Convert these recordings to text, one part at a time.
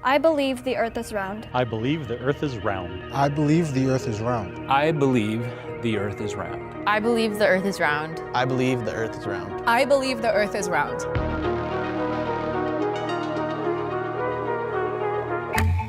I believe the Earth is round. I believe the Earth is round. I believe the Earth is round. I believe the Earth is round. I believe the Earth is round. I believe the Earth is round. I believe the Earth is round.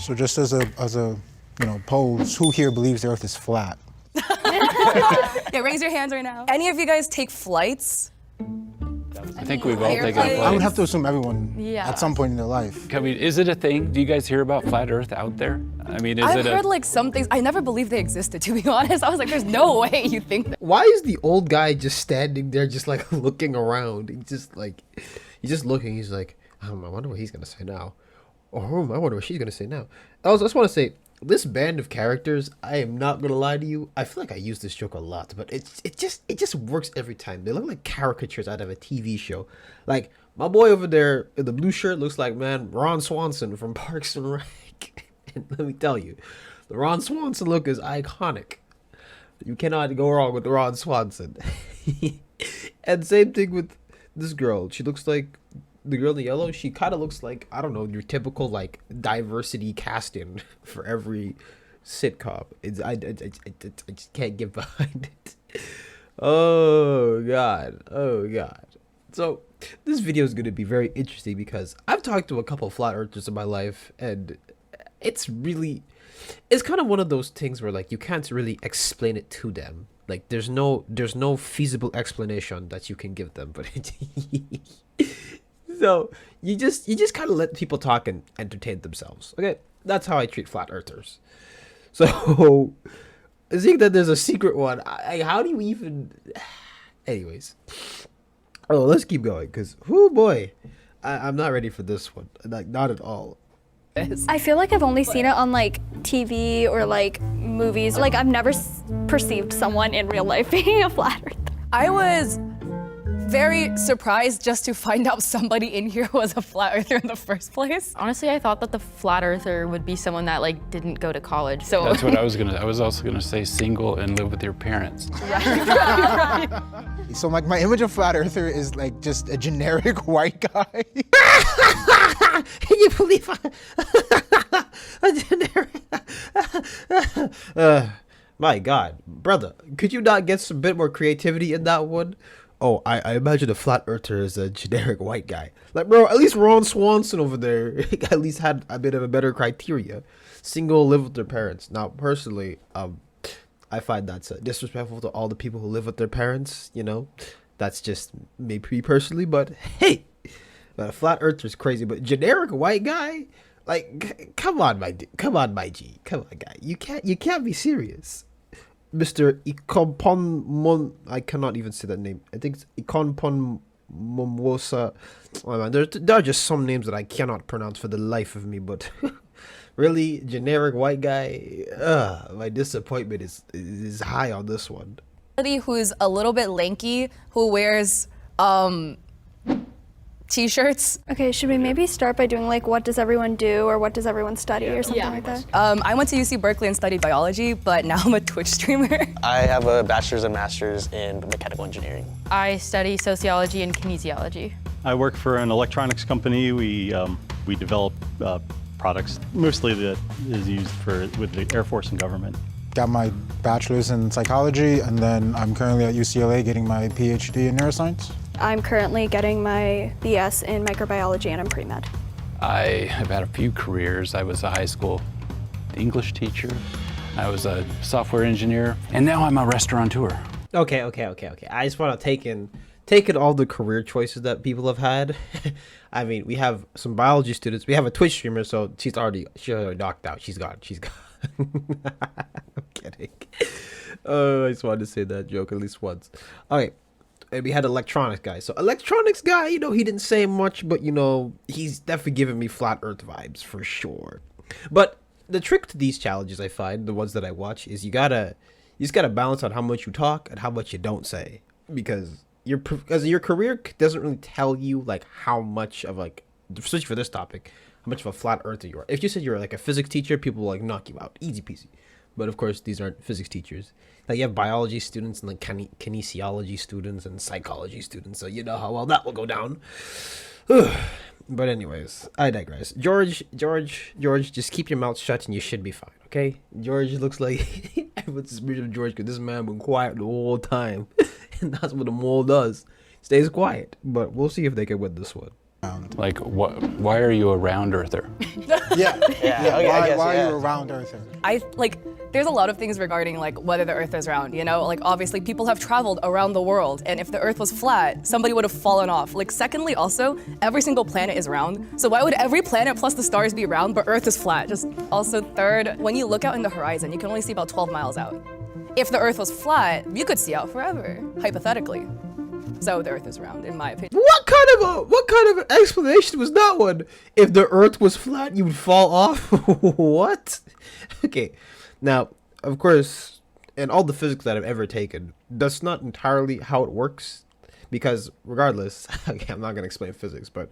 So just as a poll, who here believes the Earth is flat? Yeah, raise your hands right now. Any of you guys take flights? I think we've all taken a Airplanes. flight. I would have to assume everyone Yeah. at some point in their life. I mean, is it a thing? Do you guys hear about flat Earth out there? I mean, is I've it heard like some things. I never believed they existed, to be honest. I was like, there's no way you think that. Why is the old guy just standing there, just like looking around? He's just looking. He's like, I wonder what he's gonna say now, or I wonder what she's gonna say now. I just want to say, this band of characters, I am not gonna lie to you, I feel like I use this joke a lot, but it just works every time. They look like caricatures out of a TV show. Like, my boy over there in the blue shirt looks like, man, Ron Swanson from Parks and Rec. And let me tell you, the Ron Swanson look is iconic. You cannot go wrong with Ron Swanson. And same thing with this girl. She looks like the girl in the yellow. She kind of looks like, I don't know, your typical like diversity casting for every sitcom. I just can't get behind it. Oh god. So this video is going to be very interesting because I've talked to a couple of flat earthers in my life, and it's kind of one of those things where like you can't really explain it to them. Like there's no feasible explanation that you can give them, but so you just kind of let people talk and entertain themselves. Okay, that's how I treat flat earthers. So seeing that there's a secret one, how do you even? Anyways, oh, let's keep going because oh boy, I'm not ready for this one. Like not at all. I feel like I've only seen it on like TV or like movies. Like I've never perceived someone in real life being a flat earther. I was very surprised just to find out somebody in here was a flat earther in the first place. Honestly, I thought that the flat earther would be someone that like didn't go to college. So That's what I was also gonna say single and live with your parents. So like my image of flat earther is like just a generic white guy. Can you believe a generic? My God, brother, could you not get some bit more creativity in that one? Oh, I imagine a flat earther is a generic white guy. Like, bro, at least Ron Swanson over there at least had a bit of a better criteria. Single, live with their parents. Now, personally, I find that's disrespectful to all the people who live with their parents. You know, that's just me personally. But hey, a flat earther is crazy. But generic white guy, like, come on, my G, come on, guy, you can't be serious. Mr. Ikonpon I cannot even say that name. I think it's Ikonpon Momwosa. Oh man, there are just some names that I cannot pronounce for the life of me, but really, generic white guy, my disappointment is high on this one. Somebody who's a little bit lanky, who wears t-shirts. Okay, should we maybe start by doing like what does everyone do or what does everyone study or something like that? I went to UC Berkeley and studied biology, but now I'm a Twitch streamer. I have a bachelor's and master's in mechanical engineering. I study sociology and kinesiology. I work for an electronics company. We develop products mostly that is used with the Air Force and government. Got my bachelor's in psychology, and then I'm currently at UCLA getting my PhD in neuroscience. I'm currently getting my BS in microbiology and I'm pre-med. I have had a few careers. I was a high school English teacher. I was a software engineer, and now I'm a restaurateur. Okay. I just want to take in all the career choices that people have had. I mean, we have some biology students. We have a Twitch streamer, so she's already knocked out. She's gone. I'm kidding. Oh, I just wanted to say that joke at least once. Okay. And we had electronics guy. So electronics guy, you know, he didn't say much, but you know, he's definitely giving me flat earth vibes for sure. But the trick to these challenges, I find, the ones that I watch, is you just gotta balance on how much you talk and how much you don't say. Because your career doesn't really tell you like how much of like, especially for this topic, how much of a flat earther you are. If you said you're like a physics teacher, people will like knock you out. Easy peasy. But of course, these aren't physics teachers. Like you have biology students and like kinesiology students and psychology students. So you know how well that will go down. But anyways, I digress. George, just keep your mouth shut and you should be fine, okay? George looks like everyone's suspicious of George because this man been quiet the whole time. And that's what a mole does. Stays quiet. But we'll see if they can win this one. Like, what? Why are you a round earther? Yeah. okay, Why are you around Earther? There's a lot of things regarding like whether the Earth is round, you know? Like obviously people have traveled around the world, and if the Earth was flat, somebody would have fallen off. Like secondly, also, every single planet is round. So why would every planet plus the stars be round, but Earth is flat? Just also third, when you look out in the horizon, you can only see about 12 miles out. If the Earth was flat, you could see out forever, hypothetically. So the Earth is round, in my opinion. What kind of explanation was that one? If the Earth was flat, you would fall off? What? Okay. Now, of course, in all the physics that I've ever taken, that's not entirely how it works. Because regardless, okay, I'm not going to explain physics, but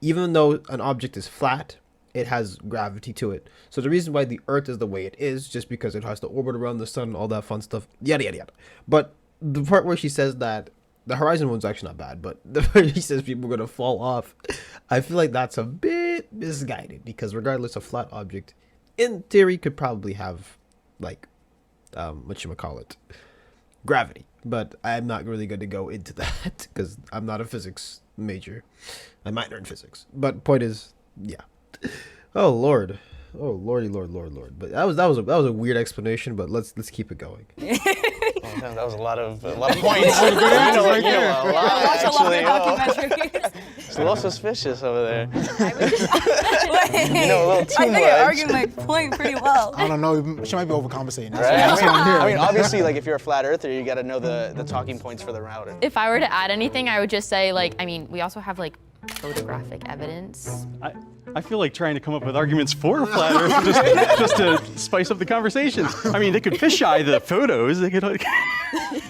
even though an object is flat, it has gravity to it. So the reason why the Earth is the way it is, just because it has to orbit around the sun and all that fun stuff, yada, yada, yada. But the part where she says that, the horizon one's actually not bad, but the part he says people are going to fall off, I feel like that's a bit misguided. Because regardless, a flat object, in theory, could probably have, like, whatchamacallit, gravity. But I'm not really going to go into that, because I'm not a physics major. I might learn physics. But point is, yeah. Oh, Lord. Oh, lordy, Lord. But that was a weird explanation, but let's keep it going. Oh, man, that was a lot of points. You know, a lot, Watch a lot of actually. documentaries. It's a little suspicious over there. Wait, You know, a little too I think much. I argued my point pretty well. I don't know. She might be overcompensating. Right? That's what I'm hearing. I mean, obviously, like if you're a flat earther, you got to know the talking points for the router. If I were to add anything, I would just say, like, I mean, we also have, like, photographic evidence. I feel like trying to come up with arguments for a flat Earth just to spice up the conversation. I mean, they could fisheye the photos. They could like.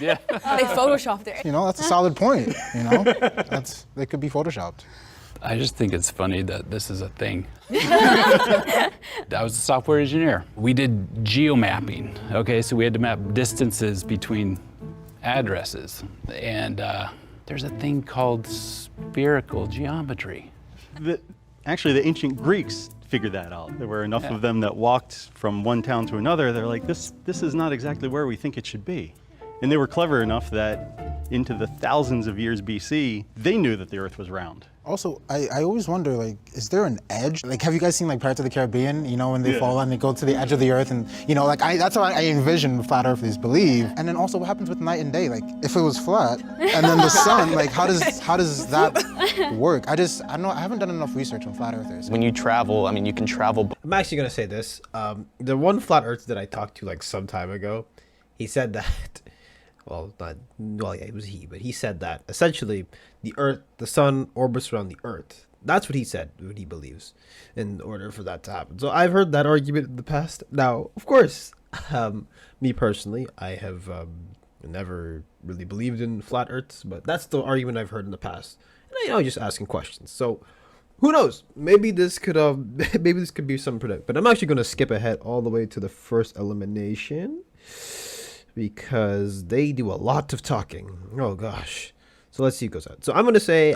Yeah. They photoshopped it. You know, that's a solid point. You know, they could be photoshopped. I just think it's funny that this is a thing. I was a software engineer. We did geomapping. Okay, so we had to map distances between addresses. And there's a thing called spherical geometry. Actually, the ancient Greeks figured that out. There were enough of them that walked from one town to another. They're like, this is not exactly where we think it should be. And they were clever enough that into the thousands of years BC, they knew that the Earth was round. Also, I always wonder, like, is there an edge? Like, have you guys seen, like, Pirates of the Caribbean? You know, when they fall and they go to the edge of the Earth and, you know, like, that's how I envision flat earthers believe. And then also what happens with night and day? Like, if it was flat and then the sun, like, how does that work? I don't know, I haven't done enough research on flat earthers. When you travel, I mean, you can travel. I'm actually going to say this. The one flat earth that I talked to, like, some time ago, he said that, yeah, it was he, but he said that essentially the sun orbits around the Earth. That's what he said, what he believes, in order for that to happen. So I've heard that argument in the past. Now, of course, me personally, I have never really believed in flat Earths, but that's the argument I've heard in the past. And I know, just asking questions. So who knows? Maybe this could be some predict. But I'm actually going to skip ahead all the way to the first elimination, because they do a lot of talking. Oh gosh. So let's see who goes out. So I'm going to say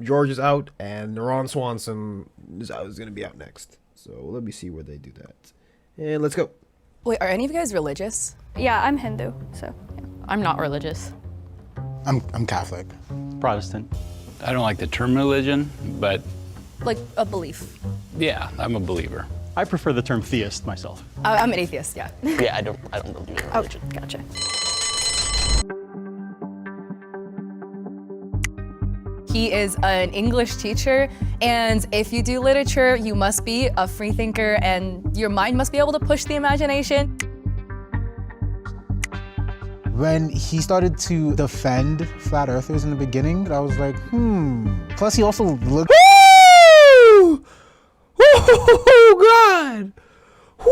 George is out and Ron Swanson is going to be out next. So let me see where they do that. And let's go. Wait, are any of you guys religious? Yeah, I'm Hindu, so. Yeah. I'm not religious. I'm Catholic. Protestant. I don't like the term religion, but Like a belief. yeah, I'm a believer. I prefer the term theist myself. I'm an atheist, yeah. Yeah, I don't believe in religion. Gotcha. He is an English teacher, and if you do literature, you must be a free thinker, and your mind must be able to push the imagination. When he started to defend flat earthers in the beginning, I was like, Plus he also looked. Woo! Oh God! Woo!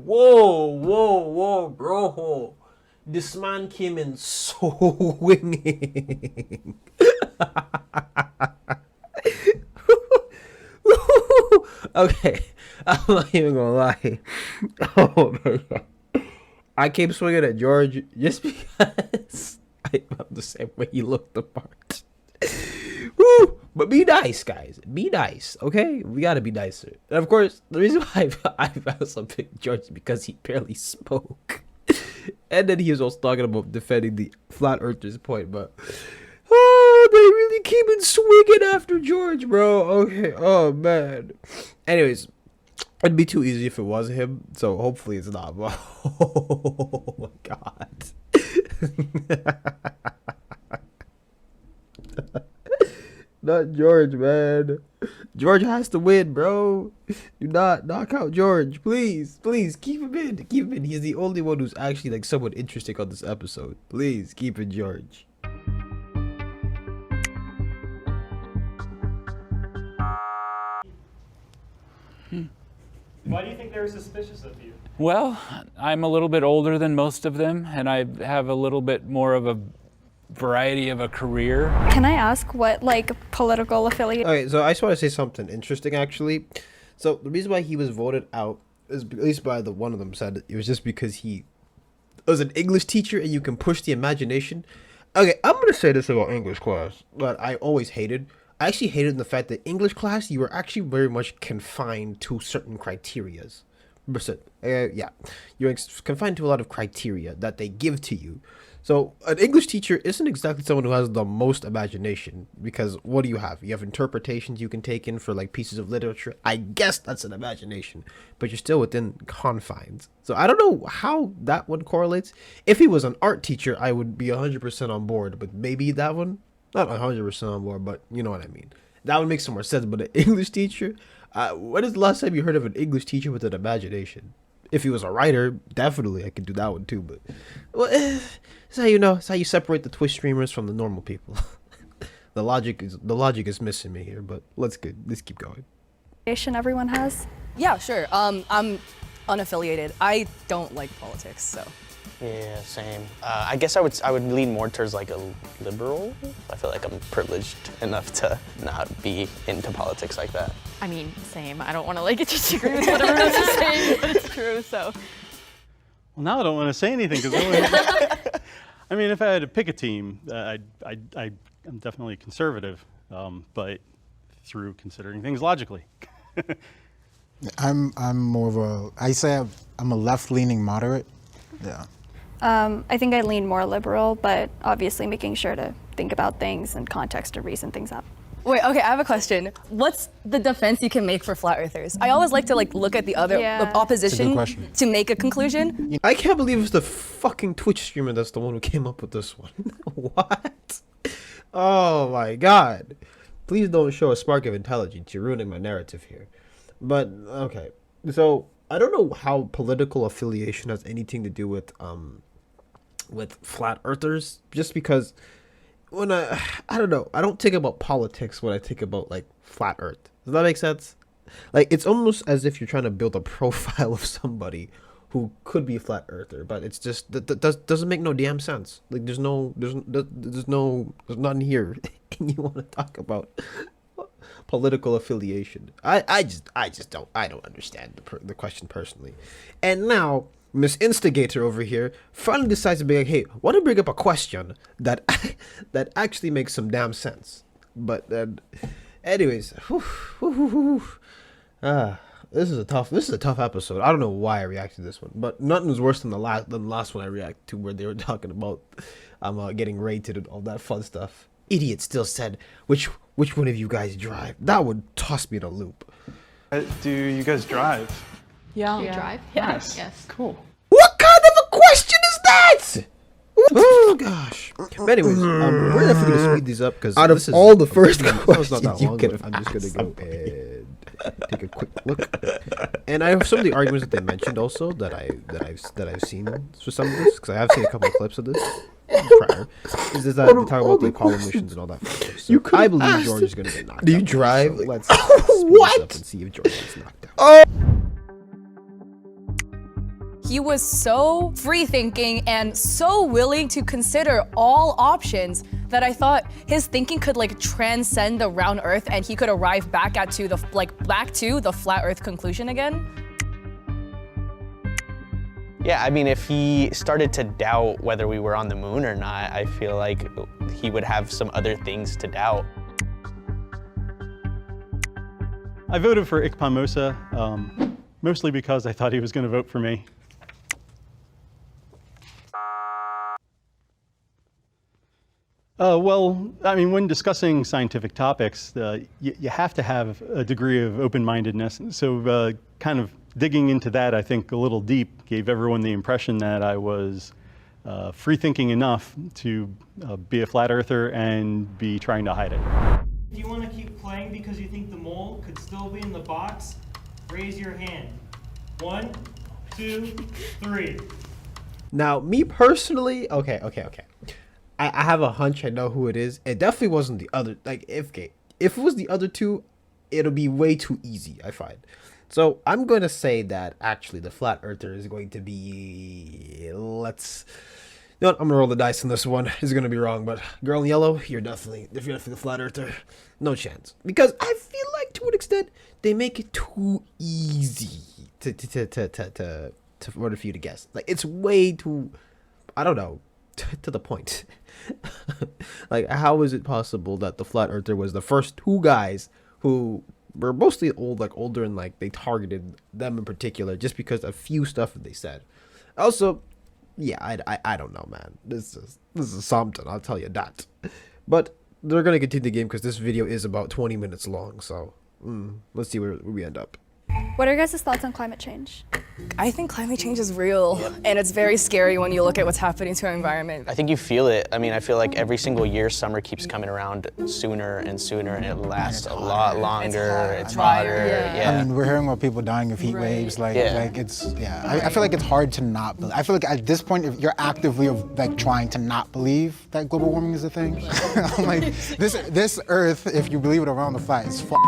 Whoa, bro! This man came in swinging. Okay. I'm not even gonna lie. Oh my god. I came swinging at George just because I felt the same way he looked the part. Woo! But be nice, guys. Be nice, okay? We gotta be nicer. And of course, the reason why I also picked George is because he barely spoke. And then he was also talking about defending the flat earthers point, but oh, they really came in swinging after George, bro. Okay, oh man. Anyways, it'd be too easy if it was him, so hopefully it's not. Oh my god. Not George, man. George has to win, bro. Do not knock out George. Please, please, keep him in. Keep him in. He's the only one who's actually like somewhat interesting on this episode. Please, keep it George. Why do you think they were suspicious of you? Well, I'm a little bit older than most of them, and I have a little bit more of a variety of a career. Can I ask what like political affiliate? Okay, so I just want to say something interesting, actually. So the reason why he was voted out is, at least by the one of them said, it was just because he was an English teacher and you can push the imagination. Okay, I'm gonna say this about English class that I always hated. I actually hated the fact that English class, you were actually very much confined to certain criterias. Yeah, you're confined to a lot of criteria that they give to you. So an English teacher isn't exactly someone who has the most imagination, because what do you have? You have interpretations you can take in for like pieces of literature. I guess that's an imagination, but you're still within confines. So I don't know how that one correlates. If he was an art teacher, I would be 100% on board, but maybe that one, not 100% on board, but you know what I mean. That would make some more sense. But an English teacher, when is the last time you heard of an English teacher with an imagination? If he was a writer, definitely I could do that one too. But well, that's how you know. It's how you separate the Twitch streamers from the normal people. The logic is missing me here. But let's keep going. Everyone has. Yeah, sure. I'm unaffiliated. I don't like politics, so. Yeah, same. I guess I would lean more towards like a liberal. I feel like I'm privileged enough to not be into politics like that. I mean, same. I don't want to like just agree with what everyone else is saying, but it's true, so. Well, now I don't want to say anything because I mean, if I had to pick a team, I'm definitely conservative, but through considering things logically. I'm more of a, I'm a left-leaning moderate. Yeah. I think I lean more liberal, but obviously making sure to think about things in context to reason things up. Wait, okay, I have a question. What's the defense you can make for flat earthers? I always like to like look at the other the opposition to make a conclusion. I can't believe it's the fucking Twitch streamer that's the one who came up with this one. What? Oh my god. Please don't show a spark of intelligence. You're ruining my narrative here. But okay. So I don't know how political affiliation has anything to do with flat earthers, just because when I don't know, I don't think about politics when I think about like flat earth. Does that make sense? Like it's almost as if you're trying to build a profile of somebody who could be a flat earther, but it's just that doesn't make no damn sense. Like there's nothing here and you want to talk about political affiliation. I don't understand the question personally. And now Miss Instigator over here finally decides to be like, hey, want to bring up a question that actually makes some damn sense. But then, anyways, this is a tough episode. I don't know why I reacted to this one, but nothing was worse than the last one I reacted to, where they were talking about getting rated and all that fun stuff. Idiot still said, which one of you guys drive? That would toss me in a loop. Do you guys drive? Yeah. You drive? Yeah. Nice. Yes. Cool. What kind of a question is that? Oh gosh. But anyways, we're definitely gonna speed these up because out of all the first questions you could have, I'm just gonna go and take a quick look. And I have some of the arguments that they mentioned also that I've seen for some of this, because I have seen a couple of clips of this prior. Is that they talk about the Apollo missions and all that stuff. So I believe George is gonna get knocked out. Do you drive? So let's speed this up and see if George gets knocked out. He was so free thinking and so willing to consider all options that I thought his thinking could like transcend the round Earth and he could arrive back to the flat Earth conclusion again. Yeah, I mean, if he started to doubt whether we were on the moon or not, I feel like he would have some other things to doubt. I voted for Ikpamosa, mostly because I thought he was going to vote for me. Well, I mean, when discussing scientific topics, you have to have a degree of open-mindedness. So kind of digging into that, I think, a little deep gave everyone the impression that I was free-thinking enough to be a flat earther and be trying to hide it. If you want to keep playing because you think the mole could still be in the box, raise your hand. 1, 2, 3. Now, me personally, okay. I have a hunch I know who it is. It definitely wasn't the other, like, if it was the other two, it'll be way too easy, I find. So I'm going to say that actually the flat earther is going to be, you know what, I'm going to roll the dice on this one. It's going to be wrong, but girl in yellow, you're definitely the flat earther. No chance. Because I feel like to an extent, they make it too easy for you to guess. Like, it's way too, I don't know, to the point. Like, how is it possible that the flat earther was the first two guys who were mostly older, and like they targeted them in particular just because a few stuff that they said. Also, yeah, I don't know, man. This is something, I'll tell you that. But they're gonna continue the game because this video is about 20 minutes long. So let's see where we end up. What are your guys' thoughts on climate change? I think climate change is real, and it's very scary when you look at what's happening to our environment. I think you feel it. I mean, I feel like every single year summer keeps coming around sooner and sooner, and it lasts a lot longer. It's hotter. Yeah. I mean, we're hearing about people dying of heat waves. Like it's, I feel like it's hard to not believe. I feel like at this point, if you're actively like trying to not believe that global warming is a thing. I'm like, this Earth, if you believe it around the flat, is fucked.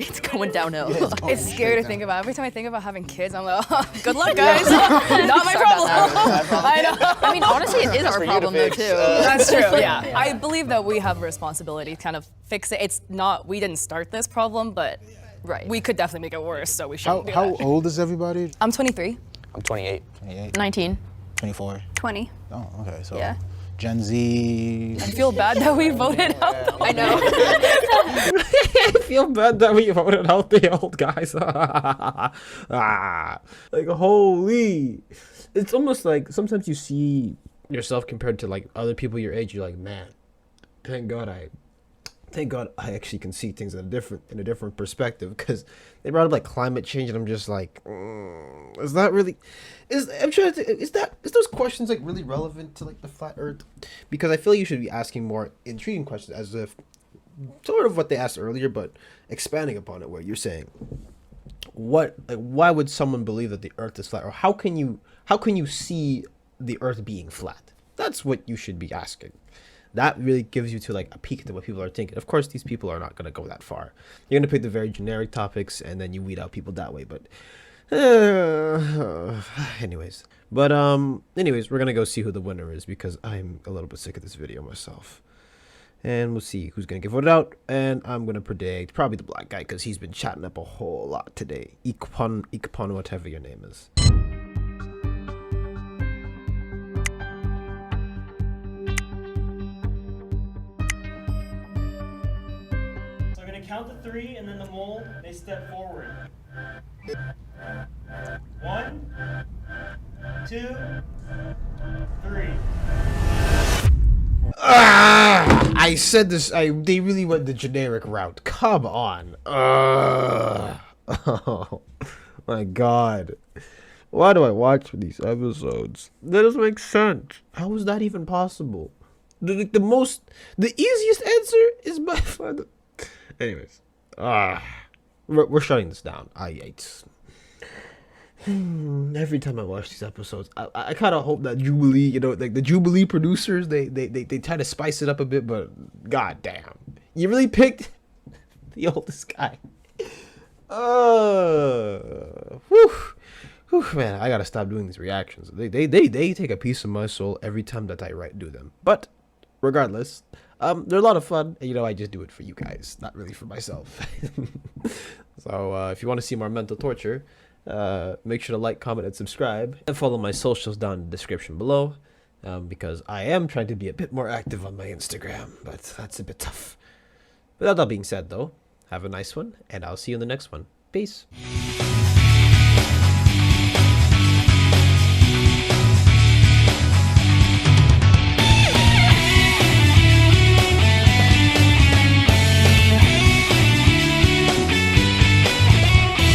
It's going downhill. It's scary to think about. Every time I think about having kids, I'm like, oh, good luck, guys. Not my problem. I know. I mean, honestly, it is our problem though too. That's true. Yeah, I believe that we have a responsibility to kind of fix it. It's not, we didn't start this problem, but we could definitely make it worse. So we shouldn't do that. How old is everybody? I'm 23. I'm 28. 19. 24. 20. Oh, okay. So Yeah. Gen Z. I feel bad that we voted out. I know. I feel bad that we voted out the old guys. Like, holy. It's almost like sometimes you see yourself compared to like other people your age. You're like, man, thank God I actually can see things in a different perspective, because they brought up like climate change, and I'm just like, is that really? Is those questions like really relevant to like the flat Earth? Because I feel you should be asking more intriguing questions, as if sort of what they asked earlier, but expanding upon it. Where you're saying, why would someone believe that the Earth is flat, or how can you see the Earth being flat? That's what you should be asking. That really gives you to like a peek into what people are thinking. Of course, these people are not going to go that far. You're going to pick the very generic topics, and then you weed out people that way. But anyways, we're going to go see who the winner is, because I'm a little bit sick of this video myself. And we'll see who's going to get voted out. And I'm going to predict probably the black guy, because he's been chatting up a whole lot today. Ikpon, whatever your name is. Count to 3, and then the mole may step forward. 1, 2, 3. I said this. They really went the generic route. Come on. Oh my God. Why do I watch these episodes? That doesn't make sense. How is that even possible? The easiest answer is by far the. Anyways, we're shutting this down. Every time I watch these episodes, I kind of hope that Jubilee, like the Jubilee producers, they try to spice it up a bit, but god damn, you really picked the oldest guy. Man, I gotta stop doing these reactions. They take a piece of my soul every time that I do them. But regardless, they're a lot of fun. And, I just do it for you guys, not really for myself. So if you want to see more mental torture, make sure to like, comment, and subscribe. And follow my socials down in the description below. Because I am trying to be a bit more active on my Instagram, but that's a bit tough. With that all being said, though, have a nice one, and I'll see you in the next one. Peace.